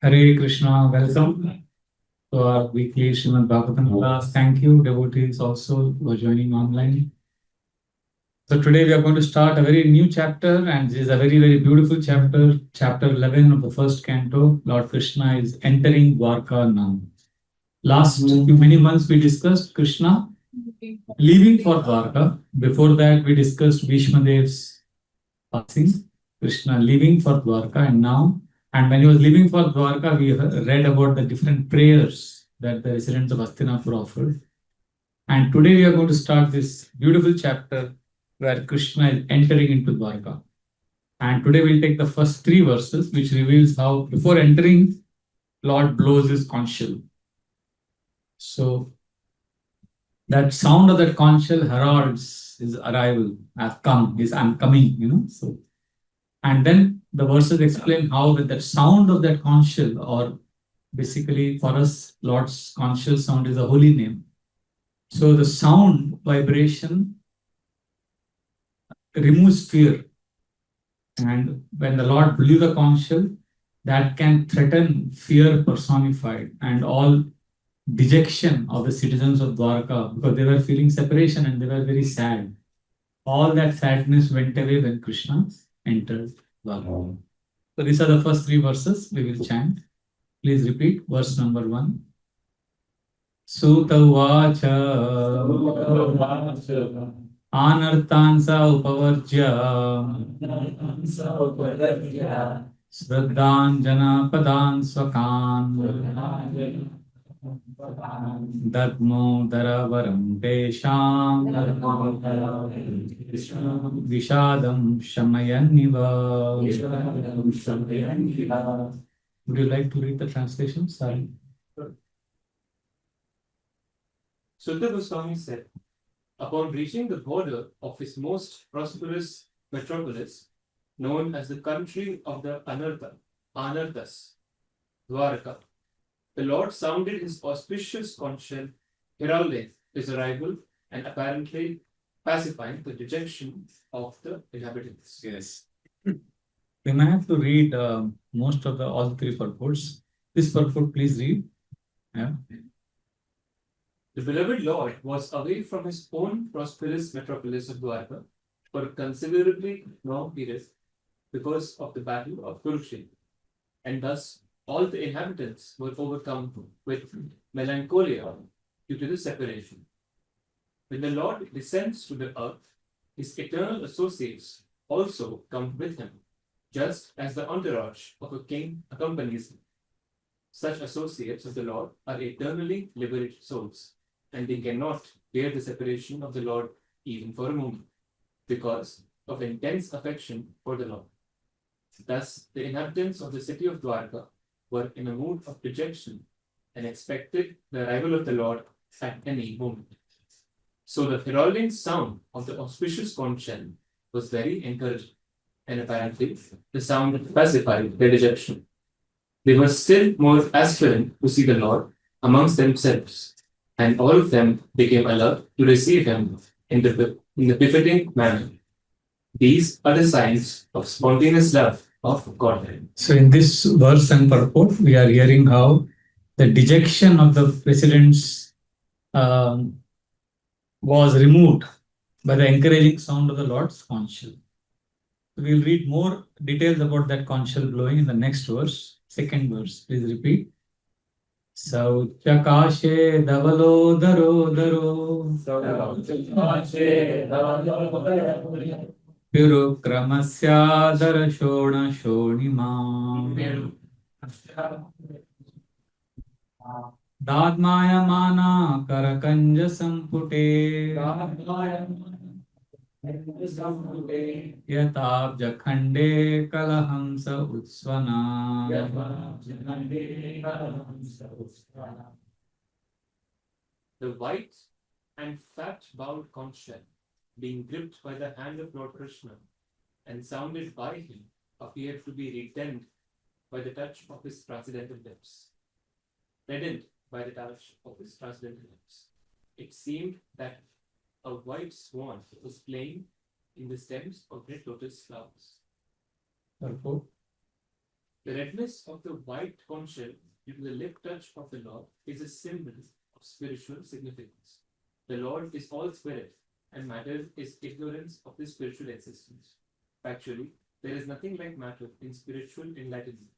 Hare Krishna, welcome to our weekly Srimad Bhagavatam class. Thank you, devotees, also who are joining online. So today we are going to start a very new chapter, and this is a very, very beautiful chapter, chapter 11 of the first canto. Lord Krishna is entering Dwarka now. Last many months we discussed Krishna leaving for Dwarka. Before that we discussed Bhishmadev's passing, Krishna leaving for Dwarka, and when he was leaving for Dwarka, we read about the different prayers that the residents of Hastinapur offered. And today we are going to start this beautiful chapter where Krishna is entering into Dwarka. And today we'll take the first three verses, which reveals how before entering, Lord blows his conch shell. So that sound of that conch shell heralds his arrival. I've come, I'm coming, So, and then the verses explain how with that sound of that conch shell, or basically for us, Lord's conch shell sound is a holy name. So the sound vibration removes fear. And when the Lord blew the conch shell, that can threaten fear personified and all dejection of the citizens of Dwarka, because they were feeling separation and they were very sad. All that sadness went away when Krishna entered Dwarka. So these are the first three verses we will chant. Please repeat verse number 1. Suta uvacha anartansa upavarjya Sraddhanjana padan swakan Dadmo daravaram tesham Vishadam shamayanniva. Would you like to read the translation? Sorry. Sutta Goswami said, upon reaching the border of his most prosperous metropolis, known as the country of the Anarthas, Dwarka, the Lord sounded his auspicious conch shell, heralding his arrival and apparently pacifying the dejection of the inhabitants. Yes. We may have to read most of all three purports. This purport, please read. Yeah. The beloved Lord was away from his own prosperous metropolis of Dwarka for a considerably long period because of the battle of Kurukshetra, and thus all the inhabitants were overcome with melancholia due to the separation. When the Lord descends to the earth, his eternal associates also come with him, just as the entourage of a king accompanies him. Such associates of the Lord are eternally liberated souls, and they cannot bear the separation of the Lord even for a moment, because of intense affection for the Lord. Thus, the inhabitants of the city of Dwarka were in a mood of dejection and expected the arrival of the Lord at any moment. So the heralding sound of the auspicious conch shell was very encouraging, and apparently the sound pacified their dejection. They were still more aspirant to see the Lord amongst themselves, and all of them became alert to receive him in the befitting manner. These are the signs of spontaneous love of Godhead. So in this verse and purport, we are hearing how the dejection of the presidents was removed by the encouraging sound of the Lord's conch shell. We'll read more details about that conch shell blowing in the next verse, second verse. Please repeat. Sauchakashe davalo daro Pirukramasya darashona shonima Dadmayamana karakanja sampute Yatabja khande kalahamsa utsvana. The white and fat-bowed conch shell, being gripped by the hand of Lord Krishna and sounded by him, appeared to be reddened by the touch of his transcendental lips. Reddened by the touch of his transcendental lips. It seemed that a white swan was playing in the stems of red lotus flowers. Purport. The redness of the white conch shell due to the lip touch of the Lord is a symbol of spiritual significance. The Lord is all spirit, and matter is ignorance of the spiritual existence. Factually, there is nothing like matter in spiritual enlightenment,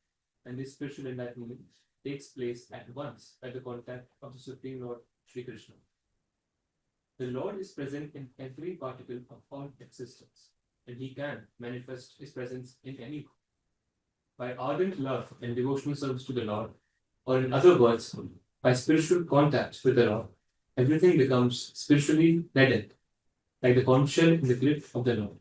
and this spiritual enlightenment takes place at once at the contact of the Supreme Lord Sri Krishna. The Lord is present in every particle of all existence, and He can manifest His presence in any. By ardent love and devotional service to the Lord, or in other words, by spiritual contact with the Lord, everything becomes spiritually reddened, like the conch shell in the grip of the Lord.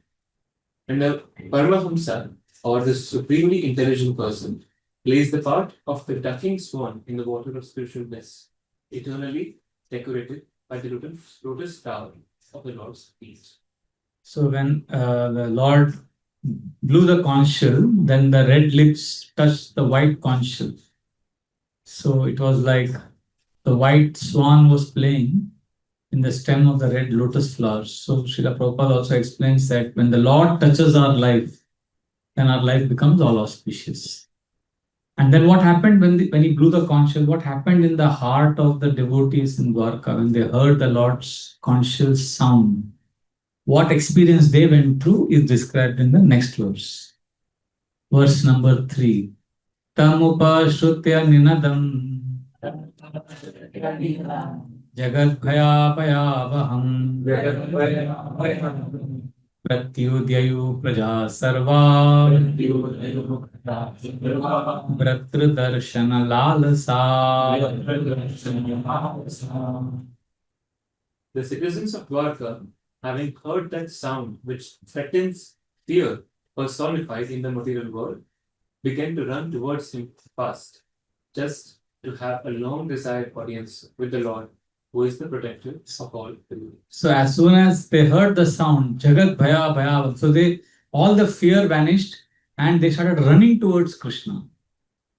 And the Paramahamsa, or the supremely intelligent person, plays the part of the ducking swan in the water of spiritual bliss, eternally decorated by the lotus flower of the Lord's feet. So when the Lord blew the conch shell, then the red lips touched the white conch shell. So it was like the white swan was playing in the stem of the red lotus flowers. So Srila Prabhupada also explains that when the Lord touches our life, then our life becomes all auspicious. And then what happened when he blew the conch shell? What happened in the heart of the devotees in Dwarka when they heard the Lord's conch shell sound? What experience they went through is described in the next verse. Verse number 3. Tamupashrutya ninadam jagadbhayabhayabham pratyudyayu praja sarva bhratradarshana lalasa. The citizens of Dwarka, having heard that sound which threatens fear personified in the material world, began to run towards him fast, just to have a long desired audience with the Lord, who is the protector of all people. So as soon as they heard the sound, Jagat Bhaya Bhaya, so all the fear vanished and they started running towards Krishna.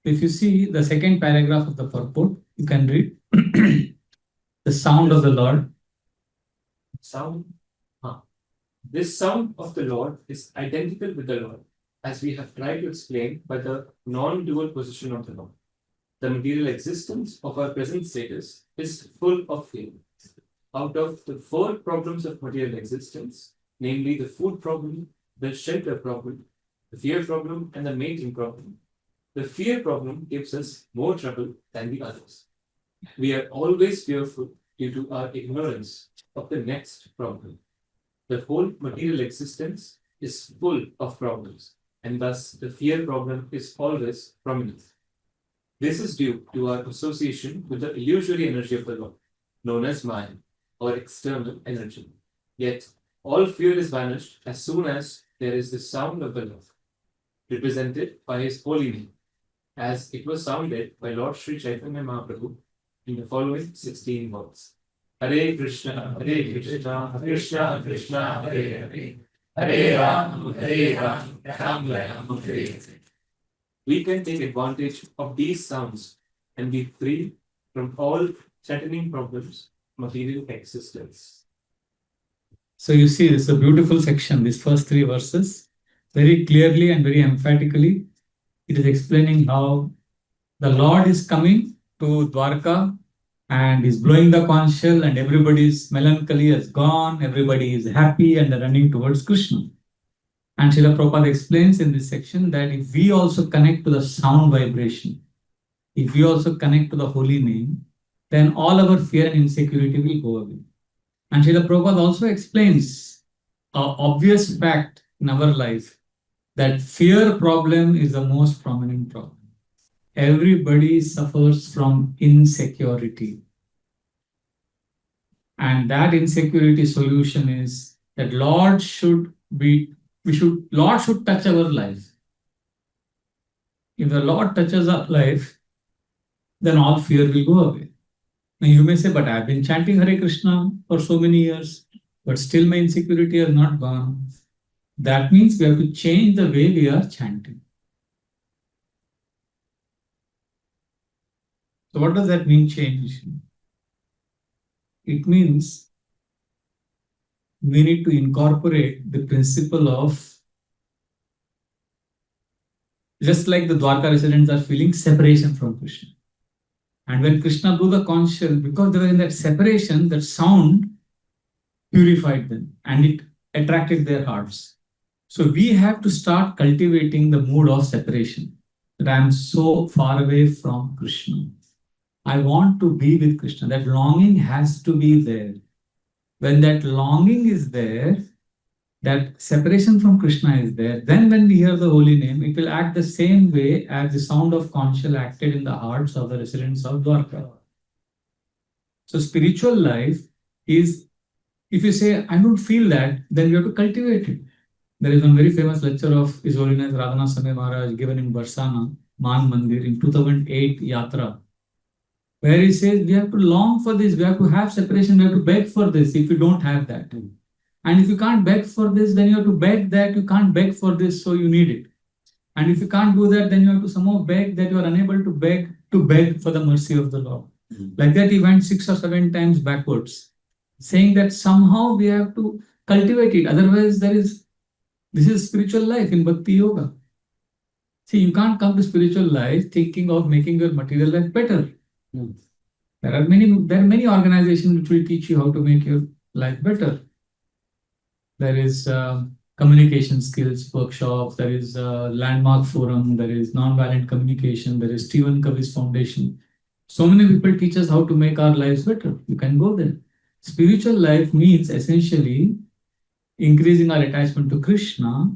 If you see the second paragraph of the purport, you can read the sound of the Lord. This sound of the Lord is identical with the Lord, as we have tried to explain by the non-dual position of the Lord. The material existence of our present status is full of fear. Out of the 4 problems of material existence, namely the food problem, the shelter problem, the fear problem, and the mating problem, the fear problem gives us more trouble than the others. We are always fearful due to our ignorance of the next problem. The whole material existence is full of problems, and thus the fear problem is always prominent. This is due to our association with the illusory energy of the Lord, known as Maya, or external energy. Yet, all fear is vanished as soon as there is the sound of the Lord, represented by His holy name, as it was sounded by Lord Sri Chaitanya Mahaprabhu in the following 16 words. Hare Krishna, Krishna Krishna, Hare Hare, Hare Ram, Ram Ram, Hare Hare. We can take advantage of these sounds and be free from all threatening problems of material existence. So you see, this is a beautiful section, these first 3 verses. Very clearly and very emphatically, it is explaining how the Lord is coming to Dwarka and is blowing the conch shell and everybody's melancholy has gone, everybody is happy and they're running towards Krishna. And Srila Prabhupada explains in this section that if we also connect to the sound vibration, if we also connect to the holy name, then all our fear and insecurity will go away. And Srila Prabhupada also explains an obvious fact in our life that fear problem is the most prominent problem. Everybody suffers from insecurity. And that insecurity solution is that Lord should touch our life. If the Lord touches our life, then all fear will go away. Now you may say, but I've been chanting Hare Krishna for so many years, but still my insecurity has not gone. That means we have to change the way we are chanting. So what does that mean, change? It means we need to incorporate the principle of just like the Dwarka residents are feeling separation from Krishna. And when Krishna blew the conch shell, because they were in that separation, that sound purified them and it attracted their hearts. So we have to start cultivating the mood of separation, that I am so far away from Krishna. I want to be with Krishna. That longing has to be there. When that longing is there, that separation from Krishna is there, then when we hear the holy name, it will act the same way as the sound of conch shell acted in the hearts of the residents of Dwarka. So spiritual life is, if you say, I don't feel that, then you have to cultivate it. There is one very famous lecture of His Holiness Radhanath Swami Maharaj given in Barsana, Man Mandir in 2008 Yatra, where he says we have to long for this, we have to have separation, we have to beg for this if you don't have that. And if you can't beg for this, then you have to beg that you can't beg for this, so you need it. And if you can't do that, then you have to somehow beg that you are unable to beg for the mercy of the Lord. Like that, he went 6 or 7 times backwards, saying that somehow we have to cultivate it. Otherwise, this is spiritual life in Bhakti Yoga. See, you can't come to spiritual life thinking of making your material life better. There are many organizations which will teach you how to make your life better. There is communication skills workshops, there is a landmark forum, there is nonviolent communication, there is Stephen Covey's foundation. So many people teach us how to make our lives better. You can go there. Spiritual life means essentially increasing our attachment to Krishna.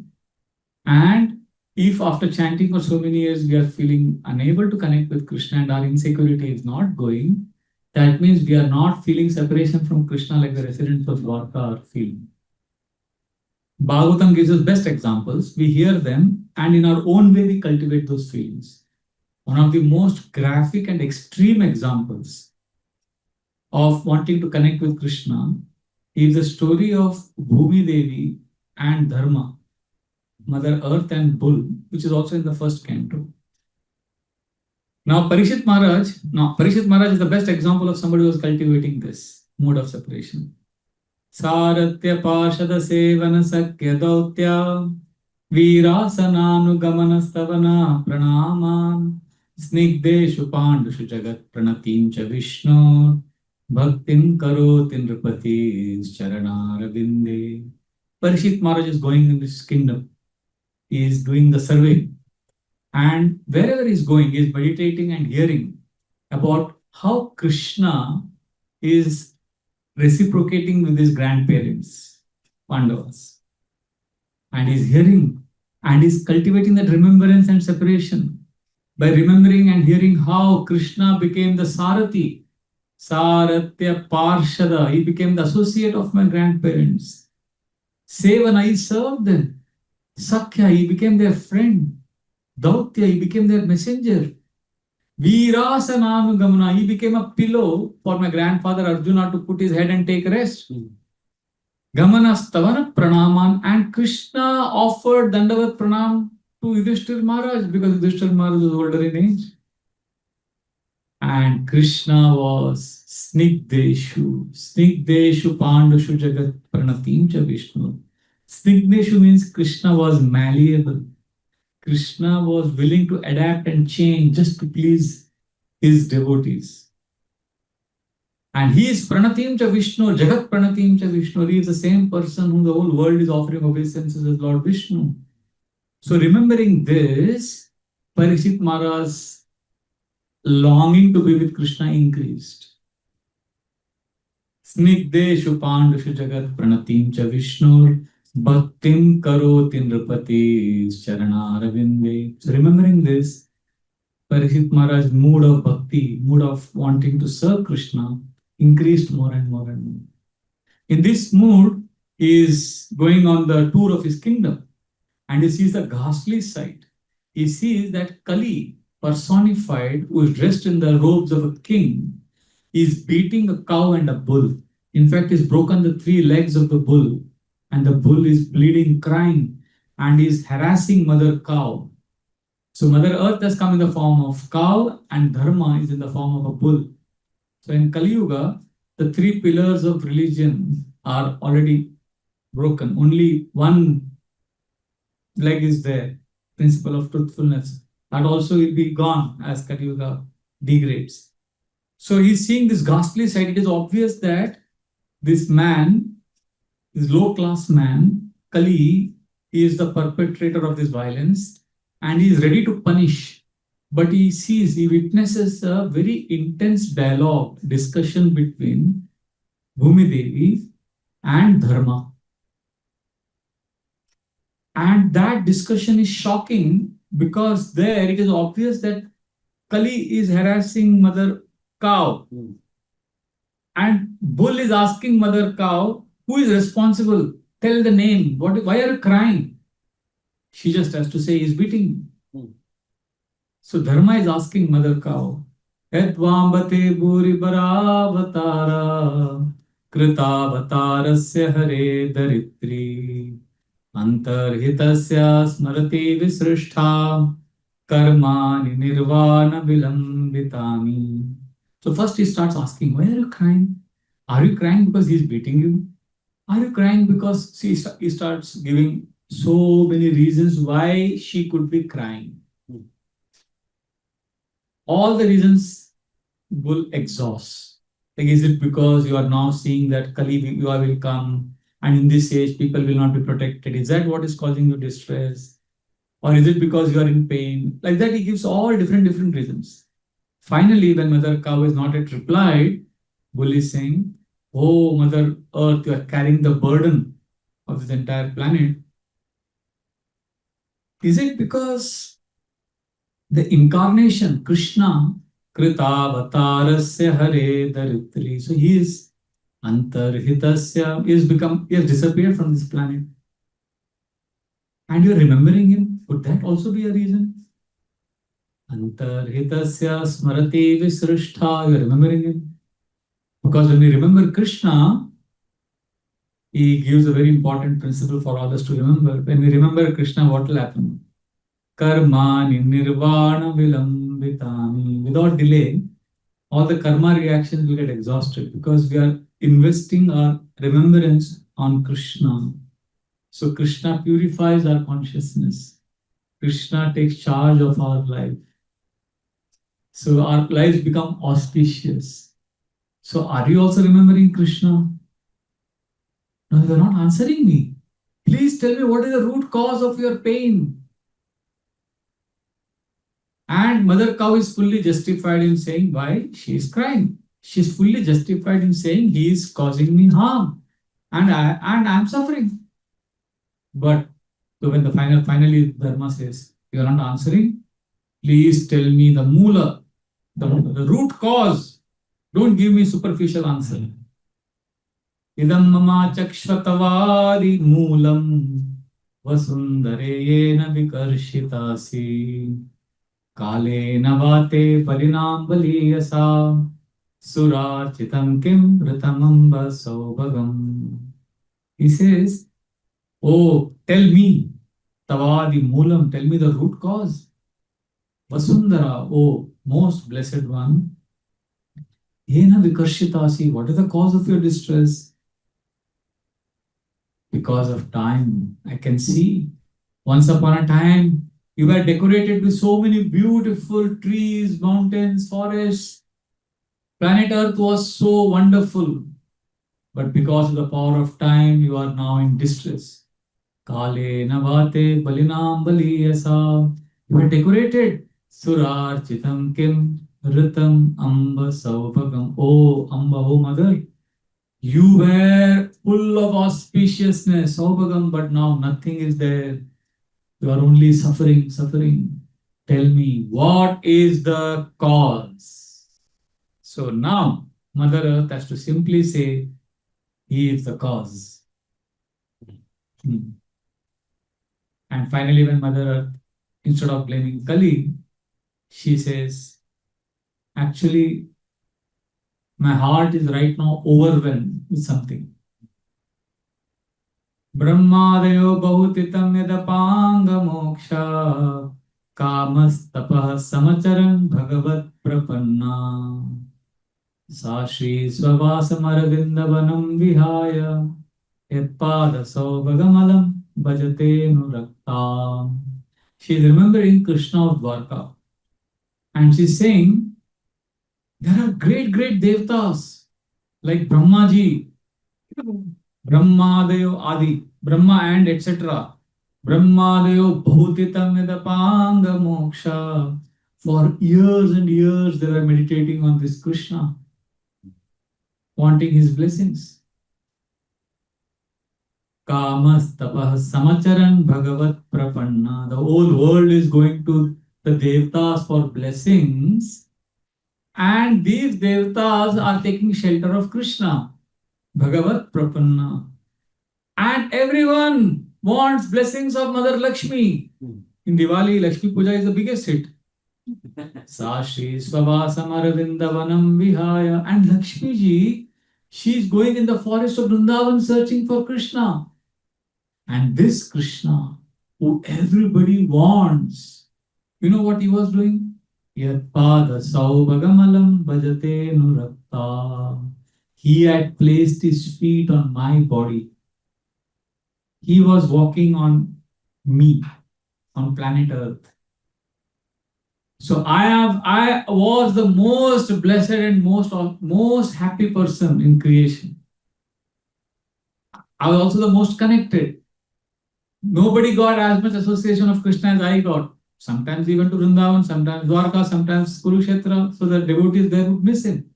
And if after chanting for so many years we are feeling unable to connect with Krishna and our insecurity is not going, that means we are not feeling separation from Krishna like the residents of Dwarka are feeling. Bhagavatam gives us best examples. We hear them and in our own way we cultivate those feelings. One of the most graphic and extreme examples of wanting to connect with Krishna is the story of Bhumi Devi and Dharma, Mother Earth and Bull, which is also in the first canto. Now Parishit Maharaj is the best example of somebody who is cultivating this mode of separation. Saratya Parshada Sevana Sakya Dautya Virasananugamana Stavana Pranaman Snigdeshu Pandushu Jagat Pranatim Cha Vishnu Bhaktim Karotin Nripati Charanaravinde. Parishit Maharaj is going in this kingdom. He is doing the survey. And wherever he is going, he is meditating and hearing about how Krishna is reciprocating with his grandparents, Pandavas. And he's hearing and he's cultivating that remembrance and separation by remembering and hearing how Krishna became the Sarathi, Saratya Parshada. He became the associate of my grandparents. Sevana, he served them. Sakya, he became their friend. Dautya, he became their messenger. Virasananugamana, he became a pillow for my grandfather Arjuna to put his head and take rest. Gamana Stavana Pranaman, and Krishna offered Dandavat Pranam to Yudhishthir Maharaj because Yudhishthir Maharaj was older in age. And Krishna was Snigdeshu Pandushu Jagat Pranatim Cha Vishnu. Snigdeshu means Krishna was malleable. Krishna was willing to adapt and change just to please his devotees. And he is Pranatim Cha Vishnu, Jagat Pranatim Cha Vishnu. He is the same person whom the whole world is offering obeisances as Lord Vishnu. So remembering this, Parishit Maharaj's longing to be with Krishna increased. Snigdeshu Pandushu Jagat Pranatim Cha Vishnu Bhaktim Karoti Nripati Charanaravinde. So remembering this, Parishit Maharaj's mood of bhakti, mood of wanting to serve Krishna increased more and more and more. In this mood, he is going on the tour of his kingdom and he sees the ghastly sight. He sees that Kali, personified, who is dressed in the robes of a king, is beating a cow and a bull. In fact, he's broken the 3 legs of the bull and the bull is bleeding, crying, and is harassing Mother Cow. So Mother Earth has come in the form of cow and Dharma is in the form of a bull. So in Kali Yuga, the 3 pillars of religion are already broken. Only one leg is there. principle of truthfulness. That also will be gone as Kali Yuga degrades. So he's seeing this ghastly side. It is obvious that this man, this low-class man, Kali, is the perpetrator of this violence and he is ready to punish. But he witnesses a very intense dialogue, discussion between Bhumi Devi and Dharma. And that discussion is shocking because there it is obvious that Kali is harassing Mother Cow. And Bull is asking Mother Cow, who is responsible? Tell the name. Why are you crying? She just has to say, he's beating me. So Dharma is asking Mother Cow, Etvambate Bhuri Baravatara Kritavatarasya Hare Daritri Antarhitasya Smarati Visrishta Karmani Nirvana Vilambitami. So first he starts asking, why are you crying? Are you crying because he's beating you? Are you crying because he starts giving so many reasons why she could be crying? All the reasons will exhaust. Like, is it because you are now seeing that Kali Yuga will come and in this age people will not be protected? Is that what is causing you distress? Or is it because you are in pain? Like that, he gives all different reasons. Finally, when Mother Cow is not yet replied, Bull is saying, oh, Mother Earth, you are carrying the burden of this entire planet. Is it because the incarnation, Krishna, Kritavatarasya Hare Daritri, so he is Antarhitasya, he has disappeared from this planet. And you are remembering him, would that also be a reason? Antarhitasya Smarati Visrishta, you are remembering him. Because when we remember Krishna, he gives a very important principle for all us to remember. When we remember Krishna, what will happen? Karmani nirvana vilambitani. Without delay, all the karma reactions will get exhausted because we are investing our remembrance on Krishna. So Krishna purifies our consciousness. Krishna takes charge of our life. So our lives become auspicious. So are you also remembering Krishna? No, you are not answering me. Please tell me what is the root cause of your pain. And Mother Cow is fully justified in saying why she is crying. She is fully justified in saying he is causing me harm and I am suffering. But so when the finally Dharma says, you are not answering, please tell me the moola, the root cause. Don't give me superficial answer. Idam mama chakshvatavadi moolam vasundareyena vikarshitasi Kale navate parinambaliyasa surarchitam kim ritamamba saubhagam. He says, oh, tell me, tavadi moolam, tell me the root cause. Vasundara, oh, most blessed one, yena vikarshitasi, what is the cause of your distress? Because of time, I can see. Once upon a time, you were decorated with so many beautiful trees, mountains, forests. Planet Earth was so wonderful. But because of the power of time, you are now in distress. Kale navate balinam baliyasa. You were decorated. Surar chitam kim ritam amba saubhagam. Oh, Amba, oh mother. You were full of auspiciousness, saubhagam, but now nothing is there. You are only suffering. Tell me, what is the cause? So now, Mother Earth has to simply say, he is the cause. And finally, when Mother Earth, instead of blaming Kali, she says, actually, my heart is right now overwhelmed with something. Brahmadeo bahutitam yadapanga moksha kamastapah samacharan bhagavat prapanna sa shri svavasamaravindavanam vihaya yatpada saubhagamalam bhajate nuraktam. She's remembering Krishna of Dwarka. And she's saying, there are great, great devtas like Brahmaji, Brahmadev Adi, Brahma and etc. Brahmadev Bhutitam Vidapanga Moksha. For years and years, they were meditating on this Krishna, wanting his blessings. Kamas tapah samacharan bhagavat prapanna. The whole world is going to the devtas for blessings, and these devtas are taking shelter of Krishna, Bhagavat prapanna. And everyone wants blessings of Mother Lakshmi. In Diwali, Lakshmi Puja is the biggest hit. Sashi Swavasam Aravindavanam Vihaya. And Lakshmi ji, she is going in the forest of Vrindavan searching for Krishna. And this Krishna, who everybody wants, you know what he was doing? Yat pada saubagamalam bhajate nurakta. He had placed his feet on my body. He was walking on me, on planet Earth. So I was the most blessed and most happy person in creation. I was also the most connected. Nobody got as much association of Krishna as I got. Sometimes he went to Vrindavan, sometimes Dwarka, sometimes Kurukshetra, so the devotees there would miss him.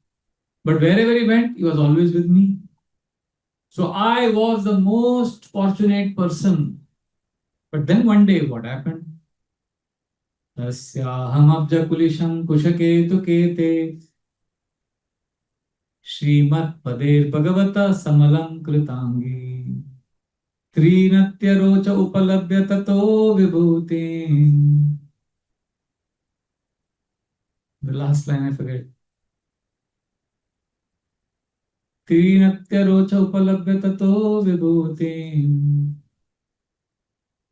But wherever he went, he was always with me. So I was the most fortunate person. But then one day, what happened? Tasyaham abja kulisham kushaketu kete Srimat pader bhagavata samalam kritangi Trinatya rocha upalabhya tato vibhuti. The last line I forget. Trinatya rocha upalabhya tato vibhuti.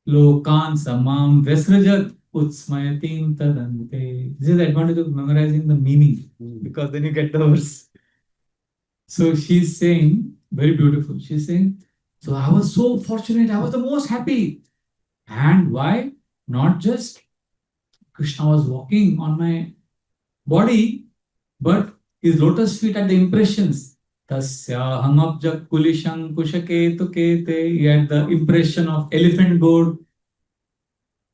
Lokan samam vesrajat utsmayatim tadante. This is the advantage of memorizing the meaning, because then you get the verse. So she's saying, very beautiful, she's saying, so I was so fortunate, I was the most happy. And why? Not just Krishna was walking on my body, but his lotus feet at the impressions. Tasya hamabjak kulisham kushaketu kete. He had the impression of elephant goat,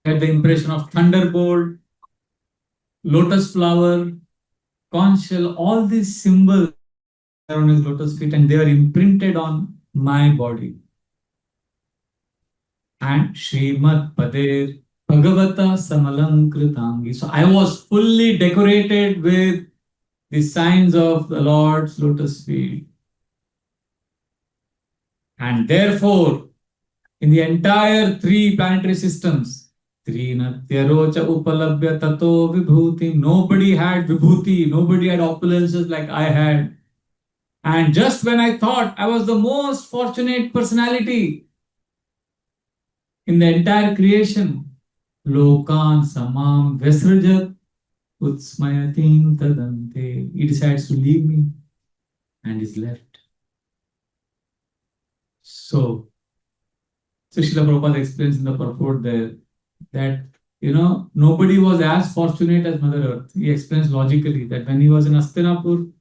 had the impression of thunderbolt, lotus flower, conch shell, all these symbols on his lotus feet, and they were imprinted on my body. And Srimad Pader Bhagavata Samalam Kritangi. So I was fully decorated with the signs of the Lord's lotus feet. And therefore, in the entire three planetary systems, Trinatyarocha Upalabhya Tato Vibhuti, nobody had Vibhuti, nobody had opulences like I had. And just when I thought I was the most fortunate personality in the entire creation, Lokan Samam Vesrajat Utsmayatim Tadante, he decides to leave me and is left. So Srila Prabhupada explains in the purport there that, nobody was as fortunate as Mother Earth. He explains logically that when he was in Hastinapur,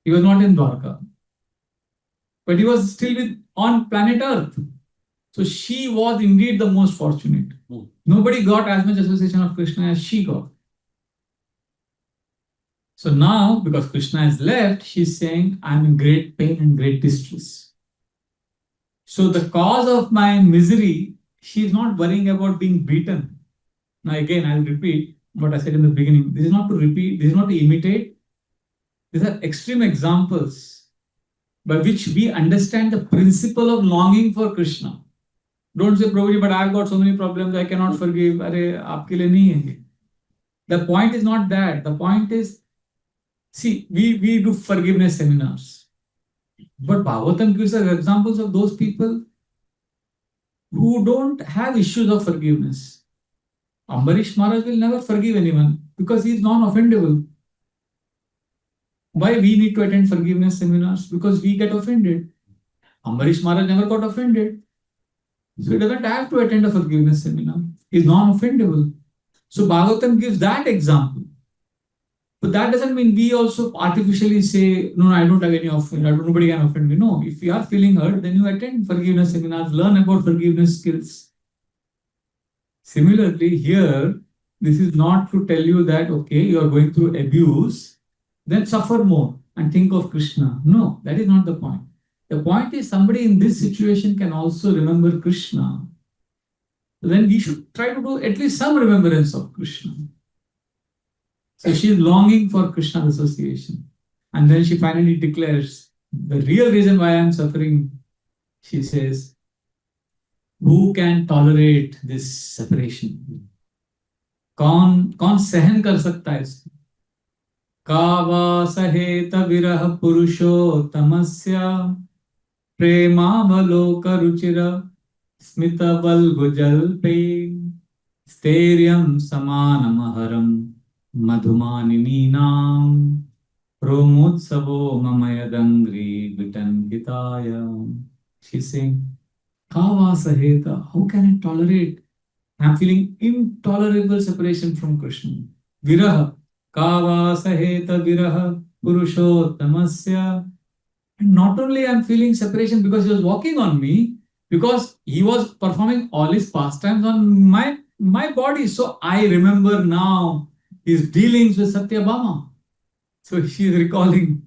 he was not in Dwarka, but he was still on planet Earth. So she was indeed the most fortunate. Nobody got as much association of Krishna as she got. So now, because Krishna has left, she's saying, I'm in great pain and great distress. So the cause of my misery, she's not worrying about being beaten. Now again, I'll repeat what I said in the beginning. This is not to repeat, this is not to imitate. These are extreme examples by which we understand the principle of longing for Krishna. Don't say, Prabhuji, but I've got so many problems, I cannot forgive. Arey, aapke liye nahi hai ye. The point is not that. The point is, see, we do forgiveness seminars. But Bhagavatam gives us examples of those people who don't have issues of forgiveness. Ambarish Maharaj will never forgive anyone because he is non-offendable. Why we need to attend forgiveness seminars? Because we get offended. Ambarish Maharaj never got offended. So he doesn't have to attend a forgiveness seminar. is non-offendable. So Bhagavatam gives that example. But that doesn't mean we also artificially say, no, I don't have any offense, nobody can offend me. No, if you are feeling hurt, then you attend forgiveness seminars, learn about forgiveness skills. Similarly, here, this is not to tell you that, okay, you are going through abuse, then suffer more and think of Krishna. No, that is not the point. The point is somebody in this situation can also remember Krishna. Then we should try to do at least some remembrance of Krishna. So she is longing for Krishna association. And then she finally declares, the real reason why I am suffering, she says, who can tolerate this separation? कौन सहन कर सकता है इसको? कावा सहेत विरह पुरुषोत्तमस्य प्रेमावलोक रुचिर स्मितवल्गुजल्पे स्थैर्यं समानमहरं मधुमानिनीनां रोमोत्सवो मम यदङ्घ्रि विटङ्किताय. She's saying, Kava Saheta, how can I tolerate? I'm feeling intolerable separation from Krishna. Viraha, Kava Saheta Viraha Purushottamasya. And not only I'm feeling separation because he was walking on me, because he was performing all his pastimes on my body. So I remember now his dealings with Satyabhama. So she is recalling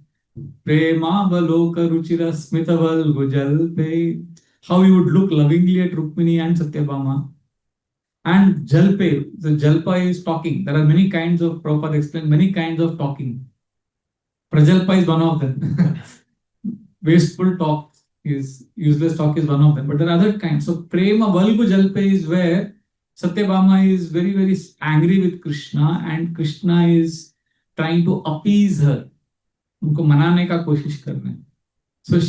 Prema Valoka Ruchira Smitaval Gujalpe, how he would look lovingly at Rukmini and Satyabhama. And Jalpe, the Jalpa is talking. There are many kinds of, Prabhupada explained, many kinds of talking. Prajalpa is one of them. Wasteful talk is, useless talk is one of them. But there are other kinds. So Prema Valgu Jalpe is where Satyabhama is very, very angry with Krishna and Krishna is trying to appease her. उनको मनाने का कोशिश करना है. So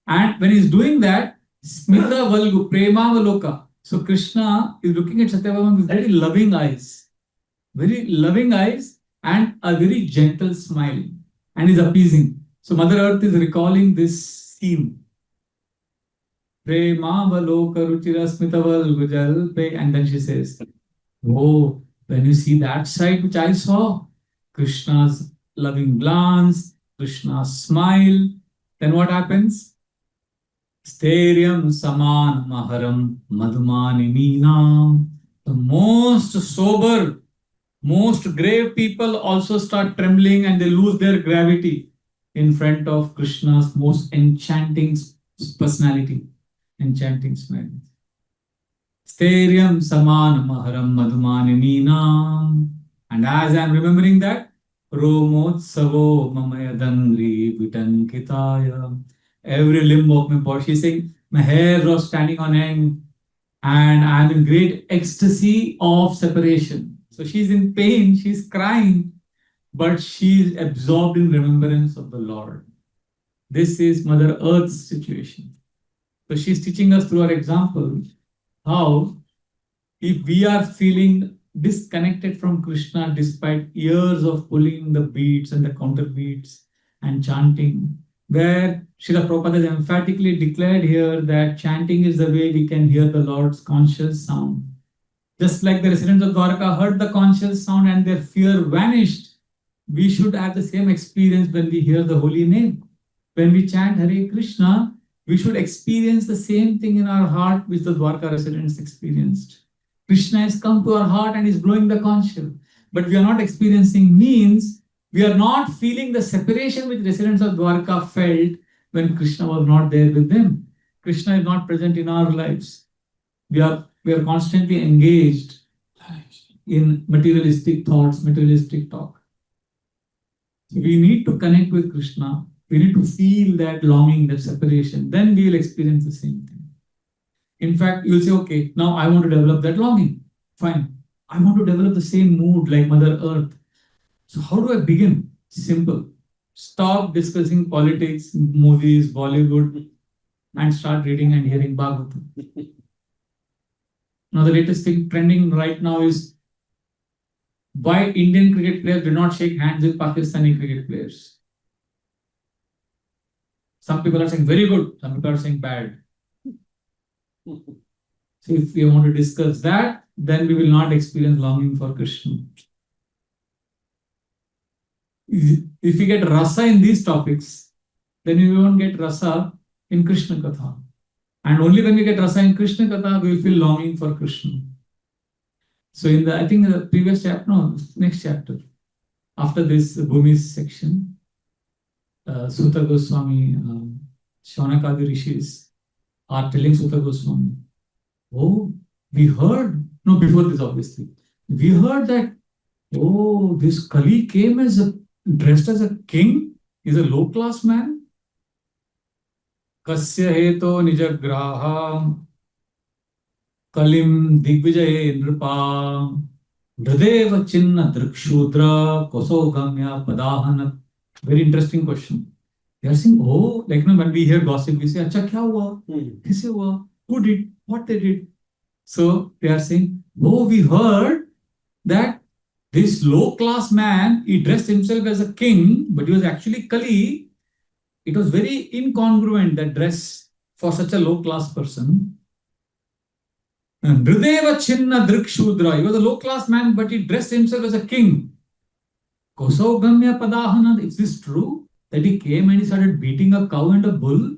and when he's doing that, Smita Valgu, Prema Valoka. So Krishna is looking at Satyabhama with very loving eyes and a very gentle smile, and is appeasing. So Mother Earth is recalling this scene. Prema Valoka Ruchira Smita Valgu Jalpe, and then she says, oh, when you see that sight which I saw, Krishna's loving glance, Krishna's smile, then what happens? Sthairyam saman maharam madhumaninam. The most sober, most grave people also start trembling and they lose their gravity in front of Krishna's most enchanting personality, enchanting smile. Sthairyam saman maharam madhumaninam. And as I am remembering that, Romotsavo mamayadangri vitankitaya. Every limb of my body, she's saying, my hair was standing on end and I'm in great ecstasy of separation. So she's in pain, she's crying, but she's absorbed in remembrance of the Lord. This is Mother Earth's situation. So she's teaching us through her example how if we are feeling disconnected from Krishna despite years of pulling the beats and the counter beats and chanting, where Srila Prabhupada has emphatically declared here that chanting is the way we can hear the Lord's conscious sound. Just like the residents of Dwarka heard the conscious sound and their fear vanished, we should have the same experience when we hear the holy name. When we chant Hare Krishna, we should experience the same thing in our heart which the Dwarka residents experienced. Krishna has come to our heart and is blowing the conch shell. But we are not experiencing means we are not feeling the separation which residents of Dwarka felt when Krishna was not there with them. Krishna is not present in our lives. We are constantly engaged in materialistic thoughts, materialistic talk. So we need to connect with Krishna. We need to feel that longing, that separation. Then we will experience the same thing. In fact, you'll say, okay, now I want to develop that longing. Fine. I want to develop the same mood like Mother Earth. So how do I begin? Simple. Stop discussing politics, movies, Bollywood, and start reading and hearing Bhagavatam. Now the latest thing trending right now is why Indian cricket players do not shake hands with Pakistani cricket players. Some people are saying very good, some people are saying bad. So if we want to discuss that, then we will not experience longing for Krishna. If we get rasa in these topics, then we won't get rasa in Krishna Katha. And only when we get rasa in Krishna Katha, we will feel longing for Krishna. So in the, I think the previous chapter, no, next chapter, after this Bhumi's section, Suta Goswami, Shaunakadi Rishis are telling Suta Goswami, oh, we heard, no, before this obviously, we heard that, oh, this Kali came dressed as a king, he's a low class man. Kasya heto nijagraha kalim digvijaye nripa Dhadeva chinna drikshudra kosogamya padahanat. Very interesting question. They are saying, oh, like when we hear gossip, we say, acha kya hua? Kaise hua? Who did? What they did? So they are saying, oh, we heard that this low class man, he dressed himself as a king, but he was actually Kali. It was very incongruent, that dress for such a low class person. Nrideva Chinna Drikshudra. He was a low class man, but he dressed himself as a king. Kosogamya Padahana. Is this true? That he came and he started beating a cow and a bull?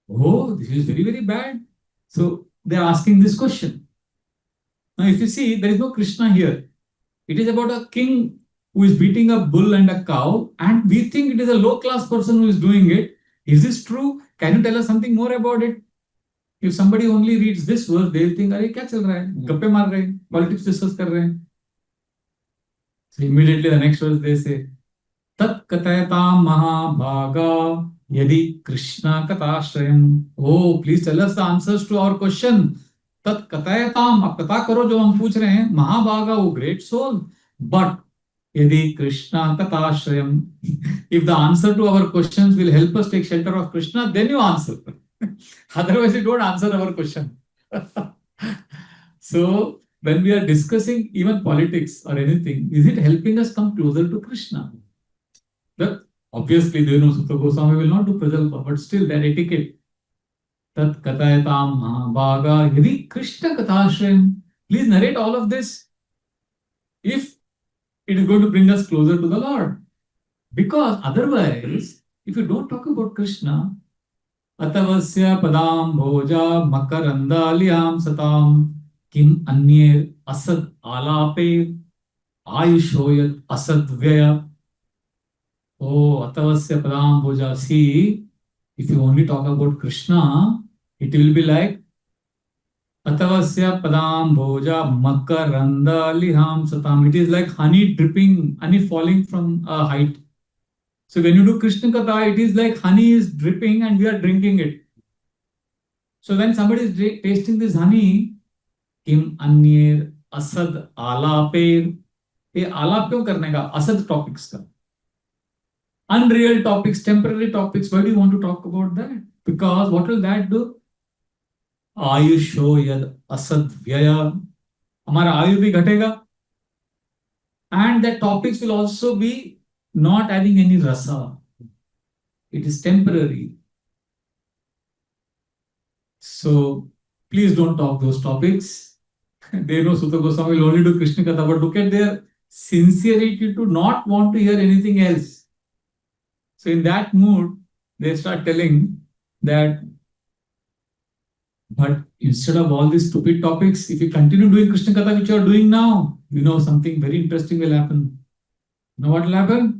Oh, this is very, very bad. So they are asking this question. Now, if you see, there is no Krishna here. It is about a king who is beating a bull and a cow, and we think it is a low class person who is doing it. Is this true? Can you tell us something more about it? If somebody only reads this verse, they will think, अरे क्या चल रहा है? गप्पे मार रहे हैं, politics discuss कर रहे हैं. So immediately the next verse they say, tat katayatam mahabhaga yadi Krishna katashrayam. Oh, please tell us the answers to our question. Tat katayatam, आप कथा करो जो हम पूछ रहे हैं. Mahabhaga, oh great soul. But yadi Krishna katashrayam. If the answer to our questions will help us take shelter of Krishna, then you answer. Otherwise, you don't answer our question. So, when we are discussing even politics or anything, is it helping us come closer to Krishna? That obviously, Sutta Goswami will not do prajalpa, but still that etiquette. Tat katayatam mahabhaga yadi Krishna katashrayam. Please narrate all of this if it is going to bring us closer to the Lord. Because otherwise, if you don't talk about Krishna, Atavasya padam bhoja makarandaliyam satam kim anye asad alape ayushoyat asad vyaya. Oh, atavasya padam bhoja. See, if you only talk about Krishna, it will be like Atavasya padam bhoja makarandaliyam satam. It is like honey dripping, honey falling from a height. So when you do Krishna Katha, it is like honey is dripping and we are drinking it. So when somebody is tasting this honey, Kim Anyer Asad Alaper. ये आलाप क्यों करने का? Asad topics का. Unreal topics, temporary topics. Why do you want to talk about that? Because what will that do? Ayusho yad asad vyaya. हमारा आयु भी घटेगा. And the topics will also be not adding any rasa. It is temporary. So please don't talk those topics. They know Sutta Goswami will only do Krishna Katha, but look at their sincerity to not want to hear anything else. So in that mood, they start telling that, but instead of all these stupid topics, if you continue doing Krishna Katha, which you are doing now, something very interesting will happen. You know what will happen?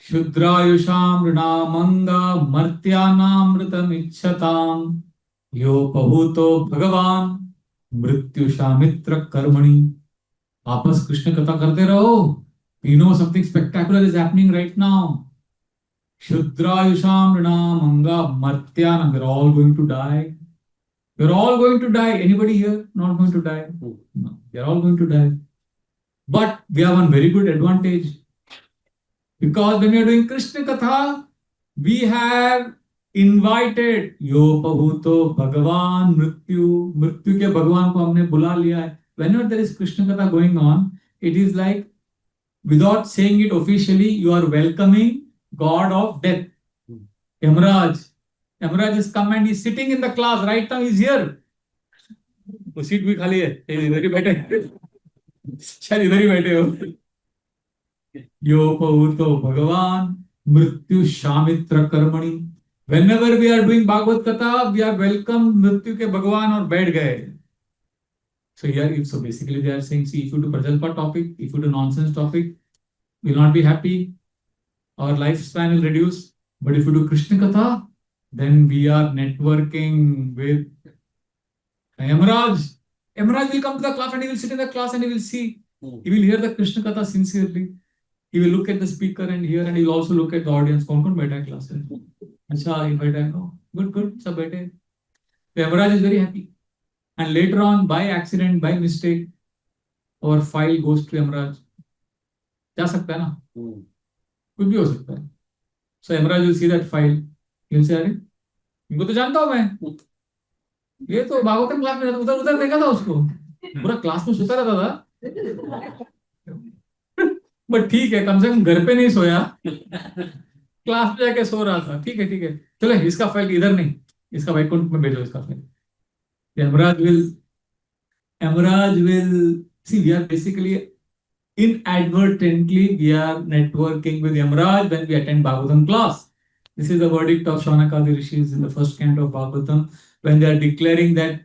Shudrayusham rinamanga martyanamritam ichhatam yo pahuto bhagavan mrityushamitra karmani. Apas Krishna Katha karte raho. Something spectacular is happening right now. Shudrayusham rinamanga martyanam. We're all going to die. We're all going to die. Anybody here not going to die? No. We're all going to die. But we have one very good advantage. Because when we are doing Krishna Katha, we have invited Yo Pahuto Bhagavan Mrityu. Mrityu ke Bhagavan ko humne bula liya hai. Whenever there is Krishna Katha going on, it is like, without saying it officially, you are welcoming God of death. Yamaraj. Yamaraj has come and he's sitting in the class. Right now he's here. वो seat भी खाली है, इधर ही बैठे, शायद इधर ही बैठे हो। यो पौतो भगवान मृत्यु शामित्र कर्मणि। Whenever we are doing Bhagavad Katha, we are welcome मृत्यु के भगवान और बैठ गए. So here, so basically they are saying, see, if you do Prajalpa topic, if you do nonsense topic, we will not be happy. Our lifespan will reduce. But if you do Krishna Katha, then we are networking with Yamaraj. Yamaraj will come to the class and he will sit in the class and he will see. He will hear the Krishna Katha sincerely. He will look at the speaker and hear, and he will also look at the audience. कौन-कौन बैठा है class में? अच्छा, he बैठा है. No, good, सब बैठे हैं. So Yamaraj is very happy. And later on, by accident, by mistake, our file goes to Yamaraj. जा सकता है ना? कुछ भी हो सकता है. So Yamaraj will see that file. He will say, अरे, इनको तो जानता हूँ मैं. ये तो भागवतम क्लास में उधर देखा था उसको. पूरा क्लास में सोता रहता था. बट ठीक है, कम से कम घर पे नहीं सोया, क्लास में जाके सो रहा था. ठीक है, चलो इसका फाइल इधर नहीं, इसका वैकुंठ में भेजो इसका file. Yamaraj will see, we are basically inadvertently we are networking with Yamaraj when we attend Bhagavatam class. This is the verdict of Shaunakadi Rishis in the first canto of Bhagavatam, when they are declaring that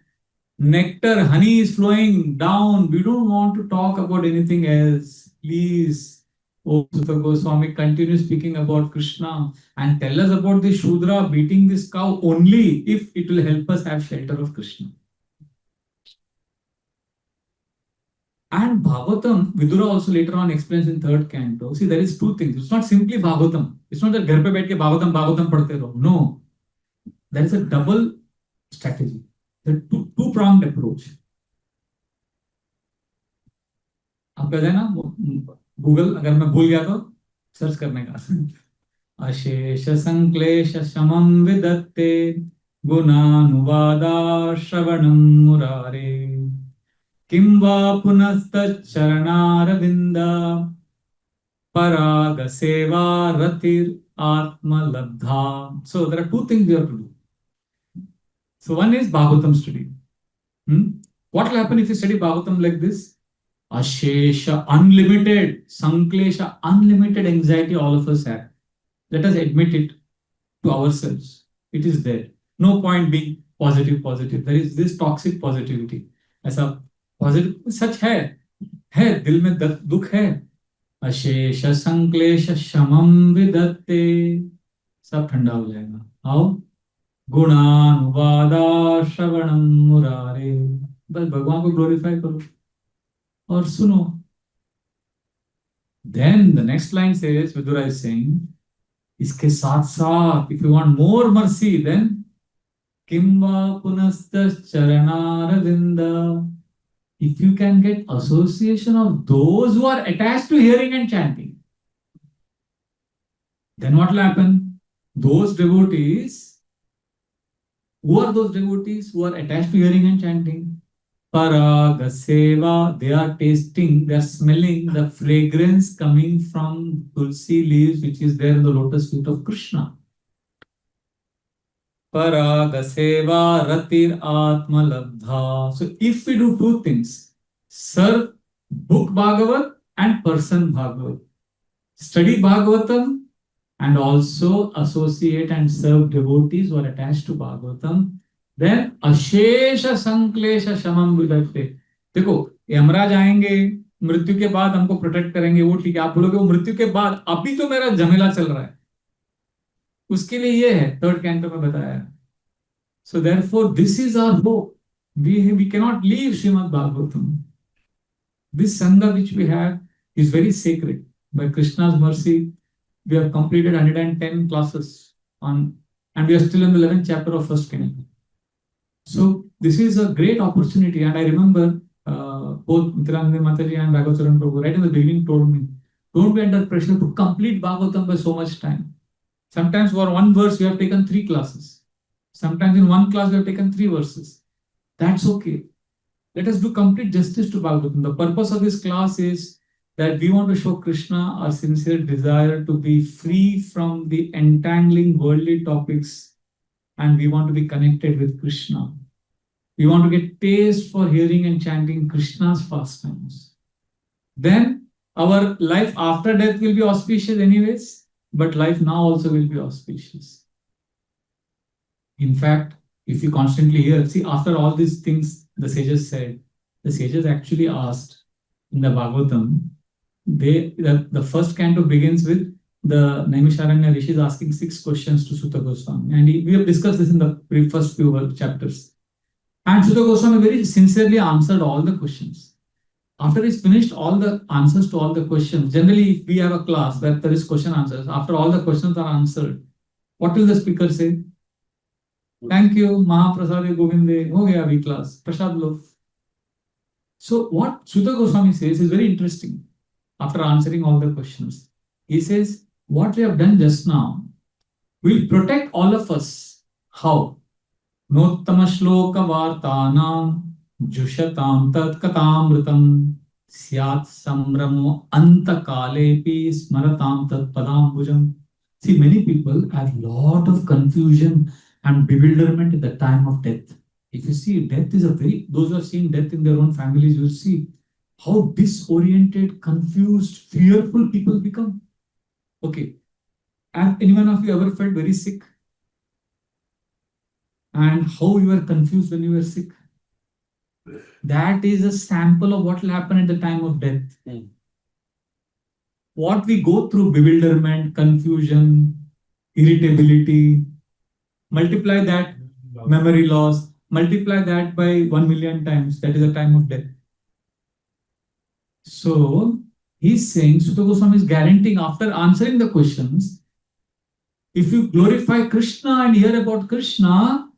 nectar, honey is flowing down. We don't want to talk about anything else. Please, O Sutta Goswami, continue speaking about Krishna and tell us about the Shudra beating this cow only if it will help us have shelter of Krishna. And Bhagavatam, Vidura also later on explains in third canto. See, there is two things. It's not simply Bhagavatam. It's not that घर पे बैठ के Bhagavatam पढ़ते रहो. No, there is a double strategy. The two-pronged approach. आप कहते हैं ना, गूगल अगर मैं भूल गया तो सर्च करने का. अशेष संक्लेश शमं विदत्ते गुणानुवादा श्रवणं मुरारे किं वा पुनस्तच्चरणारविन्द पराग सेवा रतिर आत्मलब्धा. So there are two things we have to do. So one is Bhagavatam study. What will happen if you study Bhagavatam like this? Ashesha, unlimited, Sanklesha, unlimited anxiety all of us have. Let us admit it to ourselves. It is there. No point being positive. There is this toxic positivity. ऐसा positive such है दिल में दुख है. अशेष संक्लेश शमं विदत्ते, सब ठंडा हो जाएगा. आओ गुणानुवादा श्रवणं मुरारे, बस भगवान को ग्लोरीफाई करो और सुनो. Then the next line says, Vidura is saying, इसके साथ साथ if you want more mercy, then किं वा पुनस्तच्चरणारविन्द. If you can get association of those who are attached to hearing and chanting, then what will happen? Those devotees, who are those devotees who are attached to hearing and chanting? Paraga seva, they are tasting, they are smelling the fragrance coming from tulsi leaves, which is there in the lotus feet of Krishna. Paraga seva ratir atma labdha. So if we do two things, serve book Bhagavat and person Bhagavat, study Bhagavatam and also associate and serve devotees who are attached to Bhagavatam, then अशेष संक्लेश शमं विदत्ते. देखो, यमराज आएंगे मृत्यु के बाद हमको protect करेंगे, वो ठीक है. आप बोलोगे वो मृत्यु के बाद, अभी तो मेरा झमेला चल रहा है, उसके लिए ये है थर्ड कैंटो में बताया. So therefore, this is our hope. We cannot leave Srimad Bhagavatam. This Sangha which we have is very sacred. By Krishna's mercy, we have completed 110 classes on, and we are still in the 11th chapter of first canto. So this is a great opportunity, and I remember both Mithilananda Mataji and Raghav Prabhu right in the beginning told me, don't be under pressure to complete Bhagavatam by so much time. Sometimes for one verse we have taken 3 classes. Sometimes in one class we have taken 3 verses. That's okay. Let us do complete justice to Bhagavatam. The purpose of this class is that we want to show Krishna our sincere desire to be free from the entangling worldly topics, and we want to be connected with Krishna. We want to get taste for hearing and chanting Krishna's pastimes. Then our life after death will be auspicious anyways, but life now also will be auspicious. In fact, if you constantly hear, see, after all these things the sages said, the sages actually asked in the Bhagavatam, the first canto begins with the Naimisharanya Rishi is asking 6 questions to Sutta Goswami. And we have discussed this in the first few chapters. And Sutta Goswami very sincerely answered all the questions. After he's finished all the answers to all the questions, generally if we have a class where there is question answers, after all the questions are answered, what will the speaker say? Thank you, Mahaprasade Govinde, ho gaya abhi class, prasad lo. So what Sutta Goswami says is very interesting. After answering all the questions, he says, what we have done just now will protect all of us. How? Nottama shloka vartanam jushatam tat katamritam syat samramo antakalepi smaratam tat padambujam. See, many people have lot of confusion and bewilderment at the time of death. If you see, death is those who have seen death in their own families, you'll see how disoriented, confused, fearful people become. Okay. Have anyone of you ever felt very sick? And how you were confused when you were sick? That is a sample of what will happen at the time of death. What we go through, bewilderment, confusion, irritability, multiply that, memory loss, multiply that by 1 million times, that is the time of death. So, he's saying, Sutta Goswami is guaranteeing after answering the questions, if you glorify Krishna and hear about Krishna,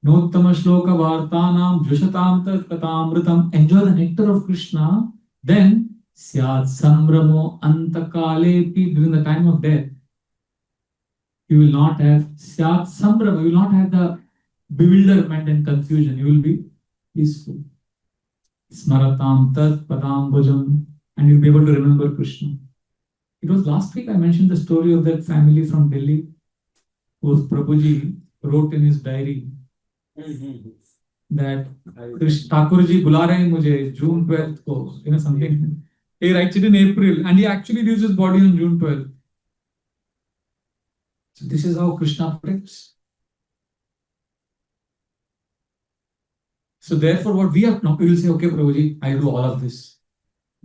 Nottama shloka vartanam jushatam tat katamritam, enjoy the nectar of Krishna, then syat sambramo antakalepi, during the time of death, you will not have syat sambrama, you will not have the bewilderment and confusion, you will be peaceful. Smaratam tat padambujam, and you'll be able to remember Krishna. It was last week I mentioned the story of that family from Delhi, whose Prabhuji wrote in his diary that Thakurji bula rahe hain mujhe June 12th ko, something. He writes it in April and he actually leaves his body on June 12th. So this is how Krishna protects. So therefore what we have now, we will say, okay Prabhuji, I do all of this